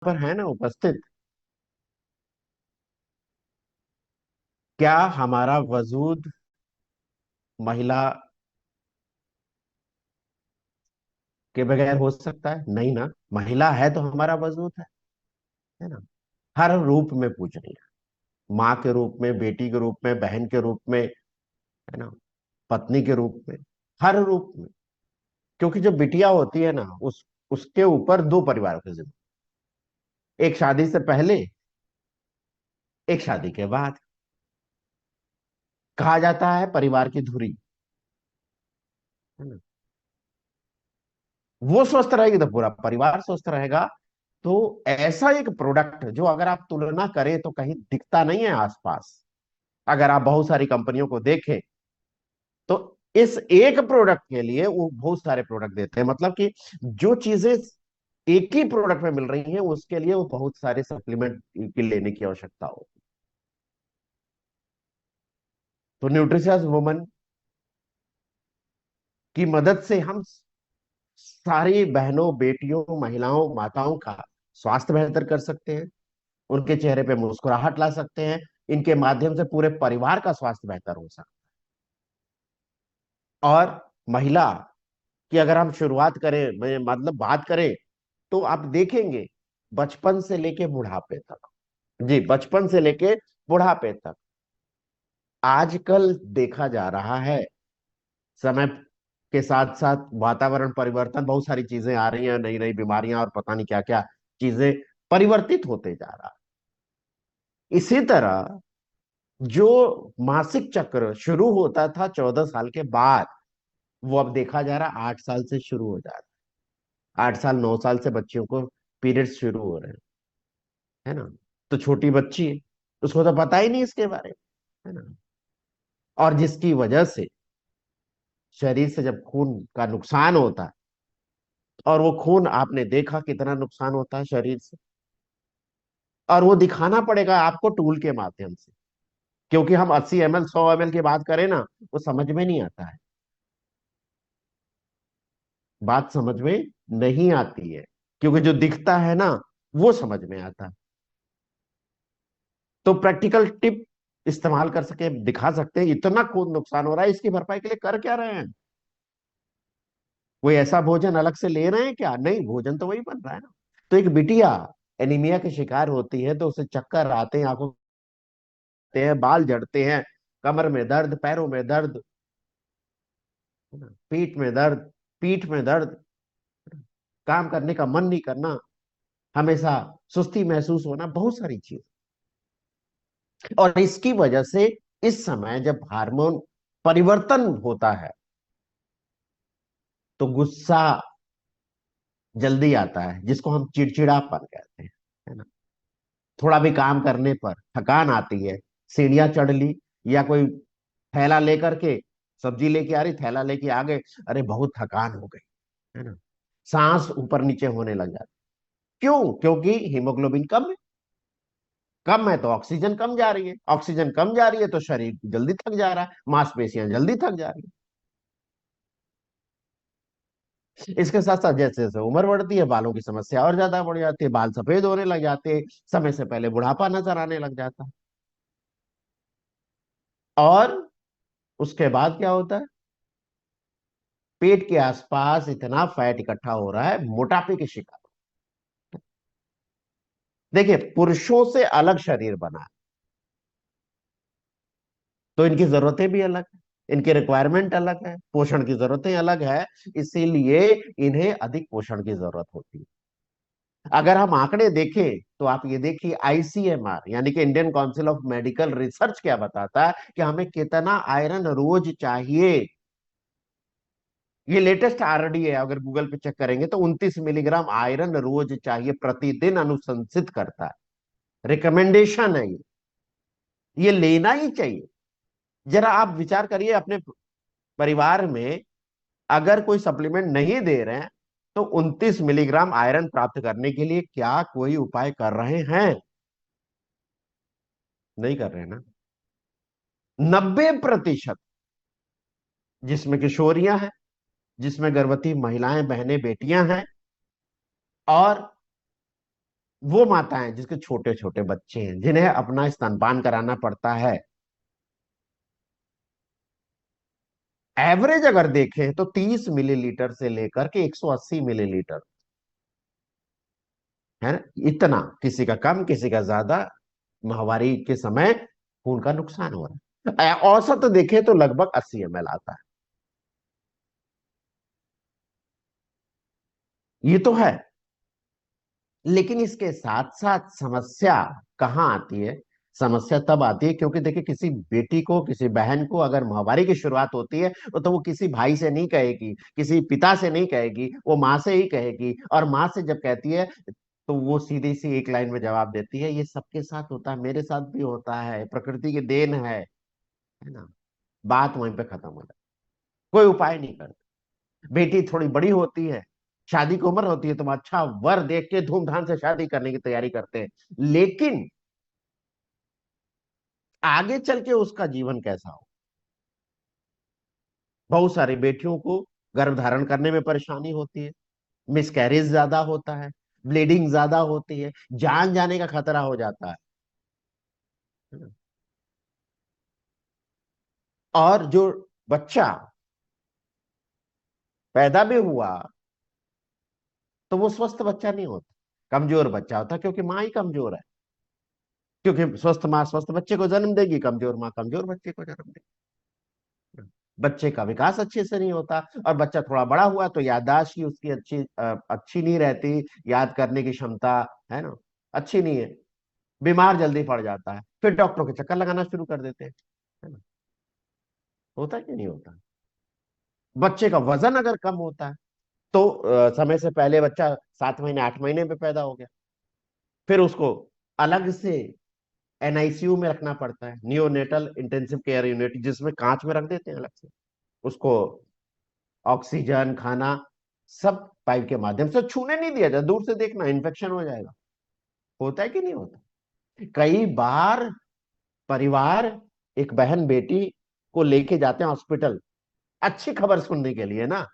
पर है ना उपस्थित। क्या हमारा वजूद महिला के बगैर हो सकता है? नहीं ना। महिला है तो हमारा वजूद है ना। हर रूप में पूजनीय, माँ के रूप में, बेटी के रूप में, बहन के रूप में, है ना, पत्नी के रूप में, हर रूप में। क्योंकि जब बिटिया होती है ना, उसके ऊपर दो परिवारों की जिम्मेदारी, एक शादी से पहले, एक शादी के बाद। कहा जाता है परिवार की धुरी, है ना। वो स्वस्थ रहेगी तो पूरा परिवार स्वस्थ रहेगा। तो ऐसा एक प्रोडक्ट जो अगर आप तुलना करें तो कहीं दिखता नहीं है आसपास। अगर आप बहुत सारी कंपनियों को देखें तो इस एक प्रोडक्ट के लिए वो बहुत सारे प्रोडक्ट देते हैं। मतलब कि जो चीजें एक ही प्रोडक्ट में मिल रही हैं उसके लिए वो बहुत सारे सप्लीमेंट की लेने की आवश्यकता हो। तो न्यूट्रिशियस वुमन की मदद से हम सारी बहनों, बेटियों, महिलाओं, माताओं का स्वास्थ्य बेहतर कर सकते हैं, उनके चेहरे पे मुस्कुराहट ला सकते हैं। इनके माध्यम से पूरे परिवार का स्वास्थ्य बेहतर हो सकता है। और महिला की अगर हम शुरुआत करें, मतलब बात करें, तो आप देखेंगे बचपन से लेके बुढ़ापे तक, जी बचपन से लेके बुढ़ापे तक, आजकल देखा जा रहा है समय के साथ साथ वातावरण परिवर्तन, बहुत सारी चीजें आ रही हैं, नई नई बीमारियां और पता नहीं क्या क्या चीजें परिवर्तित होते जा रहा है। इसी तरह जो मासिक चक्र शुरू होता था 14 साल के बाद, वो अब देखा जा रहा है 8 साल से शुरू हो जा रहा है। 8 साल 9 साल से बच्चियों को पीरियड्स शुरू हो रहे हैं, है ना। तो छोटी बच्ची है, उसको तो पता ही नहीं इसके बारे में, है ना। और जिसकी वजह से शरीर से जब खून का नुकसान होता है, और वो खून आपने देखा कितना नुकसान होता है शरीर से, और वो दिखाना पड़ेगा आपको टूल के माध्यम से। क्योंकि हम 80 ml 100 ml की बात करें ना, वो समझ में नहीं आता है, बात समझ में नहीं आती है। क्योंकि जो दिखता है ना, वो समझ में आता है। तो प्रैक्टिकल टिप इस्तेमाल कर सके, दिखा सकते हैं इतना खून नुकसान हो रहा है, इसकी भरपाई के लिए कर क्या रहे हैं? कोई ऐसा भोजन अलग से ले रहे हैं क्या? नहीं, भोजन तो वही बन रहा है ना। तो एक बिटिया एनीमिया के शिकार होती है तो उसे चक्कर आते हैं, आंखों आते हैं, बाल झड़ते हैं, कमर में दर्द, पैरों में दर्द, है ना, पीठ में दर्द, पीठ में दर्द, काम करने का मन नहीं करना, हमेशा सुस्ती महसूस होना, बहुत सारी चीज। और इसकी वजह से इस समय जब हार्मोन परिवर्तन होता है तो गुस्सा जल्दी आता है, जिसको हम चिड़चिड़ापन कहते हैं, है ना। थोड़ा भी काम करने पर थकान आती है, सीढ़ियां चढ़ ली या कोई थैला लेकर के, सब्जी लेके आ रही, थैला लेके आ गए, अरे बहुत थकान हो गई, है ना। सांस ऊपर नीचे होने लग जाती। क्यों? क्योंकि हीमोग्लोबिन कम है। कम है तो ऑक्सीजन कम जा रही है, ऑक्सीजन कम जा रही है तो शरीर जल्दी थक जा रहा है, मांसपेशियां जल्दी थक जा रही है। इसके साथ साथ जैसे जैसे उम्र बढ़ती है, बालों की समस्या और ज्यादा बढ़ जाती है, बाल सफेद होने लग जाते हैं, समय से पहले बुढ़ापा नजर आने लग जाता है। और उसके बाद क्या होता है? पेट के आसपास इतना फैट इकट्ठा हो रहा है, मोटापे की शिकार। देखिए, पुरुषों से अलग शरीर बना है, तो इनकी जरूरतें भी अलग है, इनकी रिक्वायरमेंट अलग है, पोषण की जरूरतें अलग है। इसीलिए इन्हें अधिक पोषण की जरूरत होती है। अगर हम आंकड़े देखें तो आप ये देखिए, आईसीएमआर यानी कि Indian council of medical research क्या बताता है कि हमें कितना आयरन रोज चाहिए। ये लेटेस्ट आरडी है, अगर गूगल पे चेक करेंगे तो 29 मिलीग्राम आयरन रोज चाहिए, प्रतिदिन अनुशंसित करता है, रिकमेंडेशन है ये लेना ही चाहिए। जरा आप विचार करिए अपने परिवार में, अगर कोई सप्लीमेंट नहीं दे रहे हैं तो 29 मिलीग्राम आयरन प्राप्त करने के लिए क्या कोई उपाय कर रहे हैं? नहीं कर रहे हैं ना। 90% जिसमें किशोरियां हैं, जिसमें गर्भवती महिलाएं, बहनें, बेटियां हैं, और वो माताएं जिसके छोटे छोटे बच्चे हैं, जिन्हें अपना स्तनपान कराना पड़ता है, एवरेज अगर देखें तो 30 मिलीलीटर से लेकर के 180 मिलीलीटर, है ना, इतना, किसी का कम किसी का ज्यादा, माहवारी के समय खून का नुकसान हो रहा है। औसत देखें तो लगभग 80 ml आता है। ये तो है। लेकिन इसके साथ साथ समस्या कहाँ आती है? समस्या तब आती है क्योंकि देखिए, किसी बेटी को, किसी बहन को अगर माहवारी की शुरुआत होती है, तो वो किसी भाई से नहीं कहेगी, किसी पिता से नहीं कहेगी, वो माँ से ही कहेगी। और माँ से जब कहती है तो वो सीधी सी एक लाइन में जवाब देती है, ये सबके साथ होता है, मेरे साथ भी होता है, प्रकृति की देन है ना। बात वहीं पे खत्म हो जाती, कोई उपाय नहीं करते। बेटी थोड़ी बड़ी होती है, शादी की उम्र होती है, तुम अच्छा वर देख के धूमधाम से शादी करने की तैयारी करते हैं। लेकिन आगे चल के उसका जीवन कैसा हो? बहुत सारी बेटियों को गर्भ धारण करने में परेशानी होती है, मिसकैरेज ज्यादा होता है, ब्लीडिंग ज्यादा होती है, जान जाने का खतरा हो जाता है। और जो बच्चा पैदा भी हुआ तो वो स्वस्थ बच्चा नहीं होता, कमजोर बच्चा होता है, क्योंकि माँ ही कमजोर है। क्योंकि स्वस्थ माँ स्वस्थ बच्चे को जन्म देगी, कमजोर माँ कमजोर बच्चे को जन्म देगी। बच्चे का विकास अच्छे से नहीं होता, और बच्चा थोड़ा बड़ा हुआ तो याददाश्त की उसकी अच्छी नहीं रहती, याद करने की क्षमता, है ना, अच्छी नहीं है, बीमार जल्दी पड़ जाता है, फिर डॉक्टरों के चक्कर लगाना शुरू कर देते हैं, है ना। होता है कि नहीं होता? बच्चे का वजन अगर कम होता है तो समय से पहले बच्चा 7 महीने 8 महीने में पैदा हो गया, फिर उसको अलग से एनआईसीयू में रखना पड़ता है, नियोनेटल इंटेंसिव केयर यूनिट, जिसमें कांच में रख देते हैं अलग से उसको, ऑक्सीजन, खाना सब पाइप के माध्यम से, छूने नहीं दिया जाता, दूर से देखना इन्फेक्शन हो जाएगा। होता है कि नहीं होता? कई बार परिवार एक बहन बेटी को लेके जाते हैं हॉस्पिटल, अच्छी खबर सुनने के लिए ना,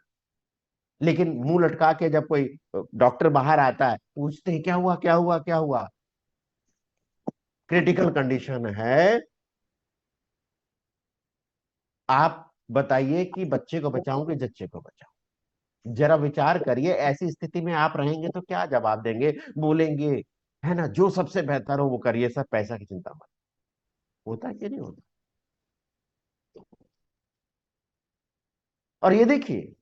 लेकिन मुंह लटका के जब कोई डॉक्टर बाहर आता है, पूछते हैं क्या हुआ क्या हुआ क्या हुआ, क्रिटिकल कंडीशन है, आप बताइए कि बच्चे को बचाऊं कि जच्चे को बचाऊं? जरा विचार करिए, ऐसी स्थिति में आप रहेंगे तो क्या जवाब देंगे? बोलेंगे, है ना, जो सबसे बेहतर हो वो करिए, सब पैसा की चिंता मत। होता है कि नहीं होता? और ये देखिए,